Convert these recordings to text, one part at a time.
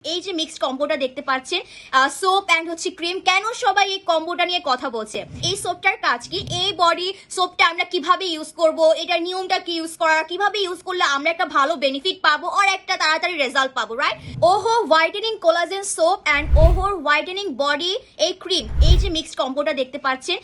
এই যে মিক্সড কম্বোটা দেখতে পাচ্ছেন সোপ এন্ড হচ্ছে ক্রিম, কেন সবাই এই কম্বোটা নিয়ে কথা বলছে? এই সোপটার কাজ কি? এই বডি সোপটা আমরা কিভাবে ইউজ করব, এটার নিয়মটা কি ইউজ করা, কিভাবে ইউজ করলে আমরা একটা ভালো বেনিফিট পাবো আর একটা তাড়াতাড়ি রেজাল্ট পাবো, রাইট? ওহো হোয়াইটেনিং কোলাজেন সোপ এন্ড ওহো হোয়াইটেনিং বডি এই ক্রিম, এই যে মিক্সড কম্বোটা দেখতে পাচ্ছেন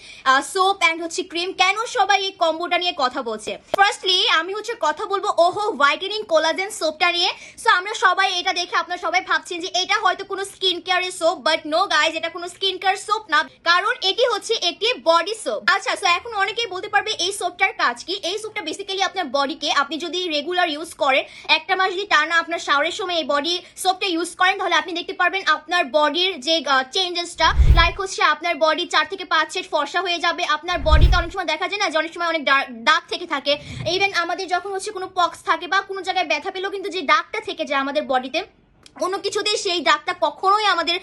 সোপ এন্ড হচ্ছে ক্রিম, কেন সবাই এই কম্বোটা নিয়ে কথা বলছে? ফার্স্টলি আমি হচ্ছে কথা বলবো ওহো হোয়াইটেনিং কোলাজেন সোপটা নিয়ে। সো আমরা সবাই এটা দেখে আপনারা সবাই ভাবছেন যে এটা হয়তো কোনো স্কিন কেয়ারের সোপ, বাট নো গাইজ, এটা কোনো স্কিন কেয়ার সোপ না, কারণ এটি হচ্ছে একটি বডি সোপ। আচ্ছা, সো এখন অনেকেই বলতে পারবে এই সোপটার কাজ কি? এই সোপটা বেসিক্যালি আপনার বডিকে, আপনি যদি রেগুলার ইউজ করেন, একটা মাস যদি টানা আপনার শাওয়ারের সময় এই বডি সোপটা ইউজ করেন, তাহলে আপনি দেখতে পারবেন আপনার বডির যে চেঞ্জেসটা, লাইক হচ্ছে আপনার বডি 4 থেকে 5 সেট ফর্সা হয়ে যাবে। আপনার বডিতে অনেক সময় দেখা যায় না যে অনেক সময় অনেক দাগ থেকে থাকে, ইভেন আমাদের যখন হচ্ছে কোনো পক্স থাকে বা কোনো জায়গায় ব্যথা পেলেও কিন্তু যে দাগটা থেকে যায় আমাদের বডিতে, কোনো কিছুতেই সেই দাগটা কখনোই আমাদের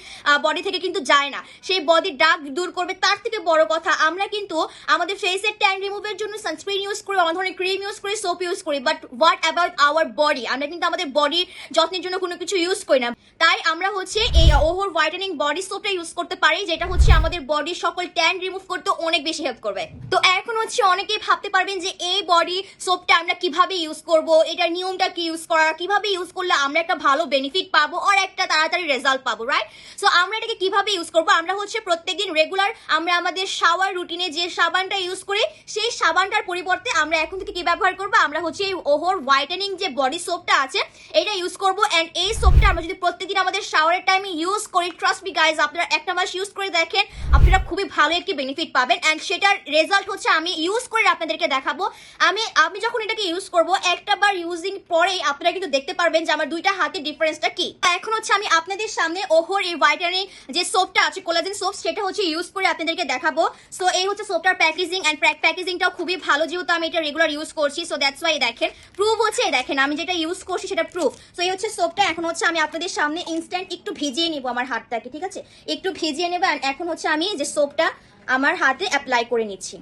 বডি থেকে কিন্তু যায় না। সেই বডির দাগ দূর করবে। তার থেকে বড় কথা, আমরা কিন্তু আমাদের ফেসের ট্যান রিমুভের জন্য সানস্ক্রিন ইউজ করি, অনেক ধরনের ক্রিম ইউজ করি, সোপ ইউজ করি, but what about our body? আমরা কিন্তু আমাদের বডির যত্নের জন্য কোনো কিছু ইউজ করি না। তাই আমরা হচ্ছে এই ওহোর হোয়াইটেনিং বডি সোপটা ইউজ করতে পারি, যেটা হচ্ছে আমাদের বডির সকল ট্যান রিমুভ করতে অনেক বেশি হেল্প করবে। তো এখন হচ্ছে অনেকেই ভাবতে পারবেন যে এই বডি সোপটা আমরা কিভাবে ইউজ করব, এটার নিয়মটা কি ইউজ করা, কিভাবে ইউজ করলে আমরা একটা ভালো বেনিফিট পাবো আর একটা তাড়াতাড়ি রেজাল্ট পাবো, রাইট? সো আমরা এটাকে কিভাবে ইউজ করবো? আমরা হচ্ছে প্রত্যেকদিন রেগুলার আমরা আমাদের শাওয়ার রুটিনে যে সাবানটা ইউজ করি, সেই সাবানটার পরিবর্তে আমরা এখন থেকে কি ব্যবহার করবো? আমরা হচ্ছে এই ওহোর হোয়াইটেনিং যে বডি সোপটা আছে এটা ইউজ করবো। এন্ড এই সোপটা আমরা যদি প্রত্যেকদিন আমাদের শাওয়ারের টাইমে ইউজ করি, ট্রাস্ট মি গাইজ, আপনারা একটা মাস ইউজ করে দেখেন, আপনারা খুবই ভালো একটি বেনিফিট পাবেন। এন্ড সেটার রেজাল্ট হচ্ছে আমি ইউজ করে আপনাদেরকে দেখাবো। আমি যখন এটাকে ইউজ করবো, একটা বার ইউজিং পরেই আপনারা কিন্তু দেখতে পারবেন যে আমার দুইটা হাতের ডিফারেন্সটা কি। এখন হচ্ছে আমি আপনাদের সামনে ওহোর এই হোয়াইটেনিং যে সোপটা আছে, কোলাজেন সোপ, সেটা হচ্ছে ইউজ করে আপনাদেরকে দেখাবো। সো এই হচ্ছে সোপটার প্যাকেজিং, এন্ড প্যাকেজিংটাও খুবই ভালো, যেহেতু আমি এটা রেগুলার ইউজ করছি। সো দ্যাটস ওয়াই দেখেন, প্রুফ হচ্ছে দেখেন আমি যেটা ইউজ করছি সেটা প্রুফ। সো এই হচ্ছে সোপটা। এখন হচ্ছে আমি আপনাদের সামনে ইনস্ট্যান্ট একটু ভিজিয়ে নিব আমার হাতটাকে, ঠিক আছে? একটু ভিজিয়ে নেব। এখন হচ্ছে আমি যে সোপটা আমার হাতে অ্যাপ্লাই করে নিচ্ছি।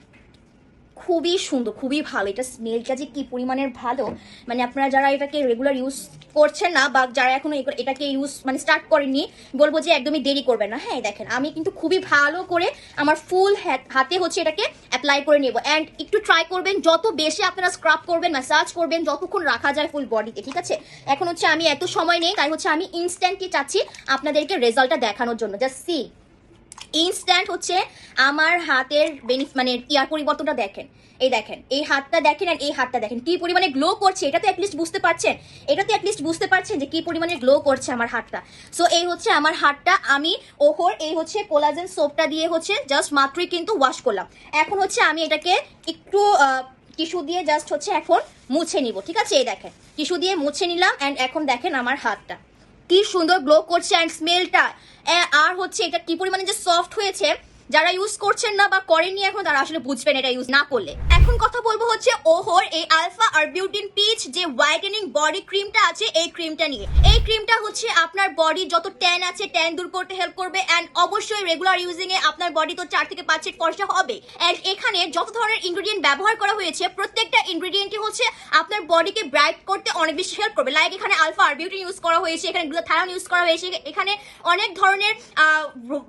খুবই সুন্দর, খুবই ভালো। এটা স্মেলটা যে কি পরিমাণের ভালো, মানে আপনারা যারা এটাকে রেগুলার ইউজ করছেন না বা যারা এখনো এটাকে ইউজ মানে স্টার্ট করেননি, বলবো যে একদমই দেরি করবেন না। হ্যাঁ দেখেন, আমি কিন্তু খুবই ভালো করে আমার ফুল হাতে হচ্ছে এটাকে অ্যাপ্লাই করে নেব। অ্যান্ড একটু ট্রাই করবেন যত বেশি আপনারা স্ক্রাব করবেন, ম্যাসাজ করবেন, যতক্ষণ রাখা যায় ফুল বডিতে, ঠিক আছে? এখন হচ্ছে আমি এত সময় নেই, তাই হচ্ছে আমি ইনস্ট্যান্টলি চাচ্ছি আপনাদেরকে রেজাল্টটা দেখানোর জন্য। জাস্ট সি, ইনস্ট্যান্ট হচ্ছে আমার হাতের মানে ইয়ার পরিবর্তনটা দেখেন। এই দেখেন, এই হাতটা দেখেন আর এই হাতটা দেখেন কি পরিমাণে গ্লো করছে। এটা তো অ্যাটলিস্ট বুঝতে পারছেন, যে কি পরিমাণে গ্লো করছে আমার হাতটা। সো এই হচ্ছে আমার হাতটা আমি ওহোর এই হচ্ছে কোলাজেন সোপটা দিয়ে হচ্ছে জাস্ট মাত্রই কিন্তু ওয়াশ করলাম। এখন হচ্ছে আমি এটাকে একটু টিস্যু দিয়ে জাস্ট হচ্ছে এখন মুছে নিব, ঠিক আছে? এই দেখেন, টিস্যু দিয়ে মুছে নিলাম। অ্যান্ড এখন দেখেন আমার হাতটা কি সুন্দর গ্লো করছে, অ্যান্ড স্মেলটা আর হচ্ছে এটা কি পরিমাণে যে সফট হয়েছে। যারা ইউজ করছেন না বা করেননি এখন, তারা আসলে বুঝবেন এটা ইউজ না করলে। এখন কথা বলবো হচ্ছে ওহোর এই আলফা আরবিউটিন পিচ যে হোয়াইটেনিং বডি ক্রিমটা আছে, এই ক্রিমটা নিয়ে। এই ক্রিমটা হচ্ছে আপনার বডি যত ট্যান আছে ট্যান দূর করতে হেল্প করবে। অ্যান্ড অবশ্যই রেগুলার ইউজিং এ আপনার বডি তো 4 থেকে 5 সেট ফর্সা হবে। অ্যান্ড এখানে যত ধরনের ইনগ্রেডিয়েন্ট ব্যবহার করা হয়েছে, প্রত্যেকটা ইনগ্রেডিয়েন্টই হচ্ছে আপনার বডিকে ব্রাইট করতে অনেক বেশি হেল্প করবে। লাইক এখানে আলফা আরবিউটিন ইউজ করা হয়েছে, এখানে গ্লুথাথিওন ইউজ করা হয়েছে, এখানে অনেক ধরনের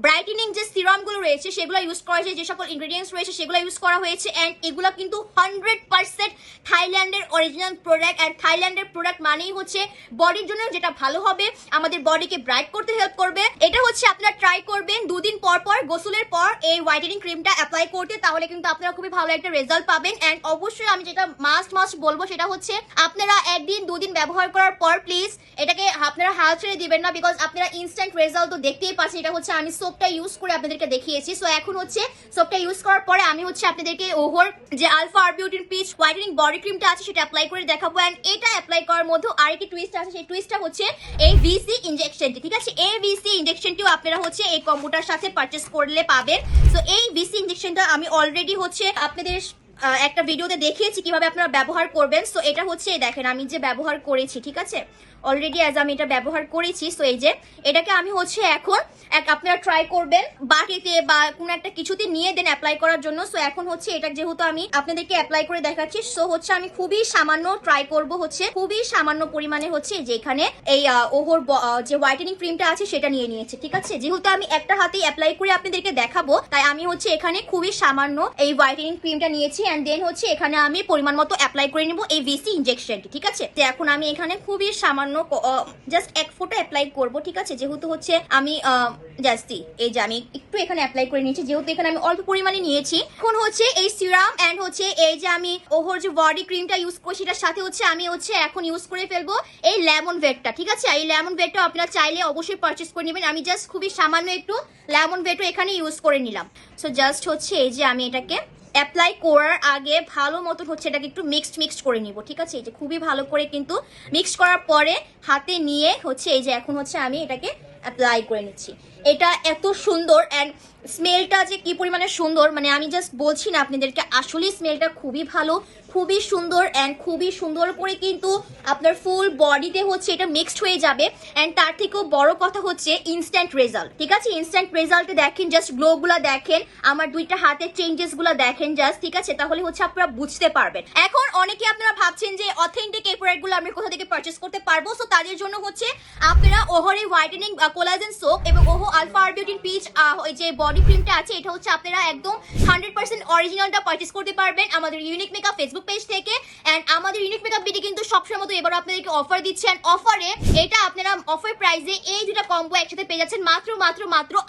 ব্রাইটেনিং যে সিরামগুলো রয়েছে সেগুলো ইউজ করা হয়েছে, যে সকল ইনগ্রেডিয়েন্টস রয়েছে সেগুলো ইউজ করা হয়েছে। অ্যান্ড এগুলো কিন্তু 100% থাইল্যান্ডের অরিজিনাল প্রোডাক্ট। অ্যান্ড থাইল্যান্ডের প্রোডাক্ট মানেই হচ্ছে বডির জন্য যেটা ভালো হবে, আমাদের বডিকে ব্রাইট করতে হেল্প করবে। এটা হচ্ছে আপনারা ট্রাই করবেন 2 দিন পর পর গোসলের পর এই হোয়াইটেনিং ক্রিমটা অ্যাপ্লাই করতে, তাহলে কিন্তু আপনারা খুবই ভালো একটা রেজাল্ট পাবেন। অ্যান্ড অবশ্যই আমি যেটা মাস্ট বলবো সেটা হচ্ছে আপনারা 1 দিন 2 দিন ব্যবহার করার পর প্লিজ এটাকে আপনারা হাল ছেড়ে দিবেন না, বিকজ আপনারা ইনস্ট্যান্ট রেজাল্ট তো দেখতেই পাচ্ছেন। এটা হচ্ছে আমি সোপটা ইউজ করে আপনাদেরকে দেখিয়েছি। সো এখন হচ্ছে সোপটা ইউজ করার পরে আমি হচ্ছে আপনাদেরকে ওহোর যে alpha arbutin peach whitening body ক্রিমটা আছে সেটা অ্যাপ্লাই করে দেখাবো। অ্যান্ড এটা অ্যাপ্লাই করার মধ্যে আরেকটি টুইস্ট আছে, সেই টুইস্টটা হচ্ছে এই ভিসি ইনজেকশনটি, ঠিক আছে? এই ভিসি ইনজেকশনটিও আপনারা হচ্ছে এই কম্বোটার সাথে পারচেস করলে পাবেন। সো এই ভিসি ইনজেকশনটা আমি অলরেডি হচ্ছে আপনাদের একটা ভিডিওতে দেখিয়েছি কিভাবে আপনারা ব্যবহার করবেন। সো এটা হচ্ছে দেখেন আমি যে ব্যবহার করেছি, ঠিক আছে? অলরেডি অ্যাজ আমি এটা ব্যবহার করেছি। সো এই যে এটাকে আমি হচ্ছে এখন আপনারা ট্রাই করবেন বাটিতে বা কোনো একটা কিছুতে নিয়ে দেন অ্যাপ্লাই করার জন্য। সো এখন হচ্ছে এটা যেহেতু আমি আপনাদেরকে অ্যাপ্লাই করে দেখাচ্ছি, সো হচ্ছে আমি খুবই সামান্য ট্রাই করব, হচ্ছে খুবই সামান্য পরিমাণে হচ্ছে যেখানে এই ওহোর যে হোয়াইটেনিং ক্রিমটা আছে সেটা নিয়ে নিয়েছে, ঠিক আছে। যেহেতু আমি একটা হাতেই অ্যাপ্লাই করে আপনাদেরকে দেখাবো, তাই আমি হচ্ছে এখানে খুবই সামান্য এই হোয়াইটেনিং ক্রিমটা নিয়েছি অ্যান্ড দেন হচ্ছে এখানে আমি পরিমাণ মতো অ্যাপ্লাই করে নিব এই ভিসি ইনজেকশনটি, ঠিক আছে। তো এখন আমি এখানে খুবই সামান্য জাস্ট এক ফোঁটা অ্যাপ্লাই করব, ঠিক আছে। যেহেতু হচ্ছে আমি জাস্ট এই যে আমি একটু এখানে অ্যাপ্লাই করে নিয়েছি, যেহেতু এখানে আমি অল্প পরিমাণে নিয়েছি। এখন হচ্ছে এই সিরাম অ্যান্ড হচ্ছে এই যে আমি ওহোর যে বডি ক্রিমটা ইউজ করি সেটার সাথে হচ্ছে আমি হচ্ছে এখন ইউজ করে ফেলবো এই লেমন ভেটটা, ঠিক আছে। এই লেমন ভেটটা আপনারা চাইলে অবশ্যই পারচেস করে নেবেন। আমি জাস্ট খুবই সামান্য একটু লেমন ভেটও এখানে ইউজ করে নিলাম। সো জাস্ট হচ্ছে এই যে আমি এটাকে অ্যাপ্লাই করার আগে ভালো মতন হচ্ছে এটাকে একটু মিক্সড করে নিব, ঠিক আছে। এই যে খুবই ভালো করে কিন্তু মিক্সড করার পরে হাতে নিয়ে হচ্ছে এই যে এখন হচ্ছে আমি এটাকে অ্যাপ্লাই করে নিচ্ছি। এটা এত সুন্দর অ্যান্ড স্মেলটা যে কি পরিমাণে সুন্দর, মানে আমি জাস্ট বলছি না আপনাদেরকে, আসলে স্মেলটা খুবই ভালো, খুবই সুন্দর অ্যান্ড খুবই সুন্দর করে কিন্তু আপনার ফুল বডিতে হচ্ছে এটা মিক্সড হয়ে যাবে। অ্যান্ড তার থেকেও বড় কথা হচ্ছে ইনস্ট্যান্ট রেজাল্ট, ঠিক আছে। ইনস্ট্যান্ট রেজাল্টে দেখেন, জাস্ট গ্লোগুলা দেখেন, আমার দুইটা হাতের চেঞ্জেস গুলা দেখেন জাস্ট, ঠিক আছে। তাহলে হচ্ছে আপনারা বুঝতে পারবেন। এখন অনেকে আপনারা ভাবছেন যে অথেন্টিক এই প্রোডাক্টগুলো আমরা কোথা থেকে পারচেস করতে পারবো। সো তাদের জন্য হচ্ছে আপনারা ওহোর এই হোয়াইটেনিং কোলাজেন সোপ এবং ওহো আলফা আরবিউটিন পিচ ওই যে বডি ক্রিমটা আছে, এটা হচ্ছে আপনারা একদম 100% অরিজিনালটা পারচেস করতে পারবেন আমাদের ইউনিক মেকআপ ফেসবুক পেজ থেকে। এন্ড আমাদের ইউনিক মেকআপ বিডি কিন্তু সবসময় মতো এবার আপনাদেরকে অফার দিচ্ছেন। অফারে এটা আপনারা অফার প্রাইসে এই দুটো কম্বো একসাথে পেয়ে যাচ্ছেন মাত্র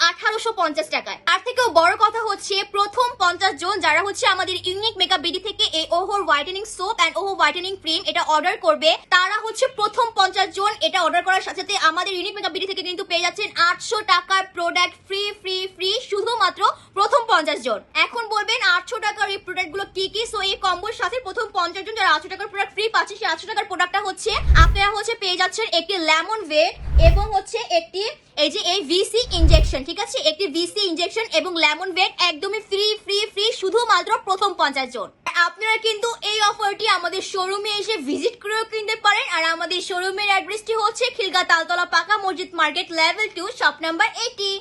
1850 টাকায়। আর থেকেও বড় কথা হচ্ছে প্রথম 50 জন যারা হচ্ছে আমাদের ইউনিক মেকআপ বিডি থেকে এই ওহোর হোয়াইটেনিং সোপ এন্ড ওহো হোয়াইটেনিং ক্রিম এটা অর্ডার করবে, তারা হচ্ছে প্রথম 50 জন এটা অর্ডার করার সাথে সাথে আমাদের ইউনিক মেকআপ বিডি থেকে কিন্তু পেয়ে যাচ্ছেন 800 টাকার প্রোডাক্ট ফ্রি ফ্রি ফ্রি শুধুমাত্র প্রথম 50 জন। এখন বলবেন 800 টাকার এই প্রোডাক্টগুলো কি কি। সো এই কম্বোর সাথে প্রথম 50 জন যারা 800 টাকার প্রোডাক্ট ফ্রি পাচ্ছে, সেই 800 টাকার প্রোডাক্টটা হচ্ছে আপনারা হচ্ছে পেয়ে যাচ্ছেন একটি লেমন ভেট এবং হচ্ছে একটি এই যে এই ভিসি ইনজেকশন, ঠিক আছে। একটি ভিসি ইনজেকশন এবং লেমন ভেট একদমই ফ্রি ফ্রি ফ্রি শুধুমাত্র প্রথম 50 জন। আপনারা কিন্তু এই অফারটি আমাদের শোরুমে এসে ভিজিট করেও কিনতে পারেন। আর আমাদের শোরুমের অ্যাড্রেসটি হচ্ছে খিলগা তালতলা পাকা মসজিদ মার্কেট লেভেল 2 শপ নাম্বার 80।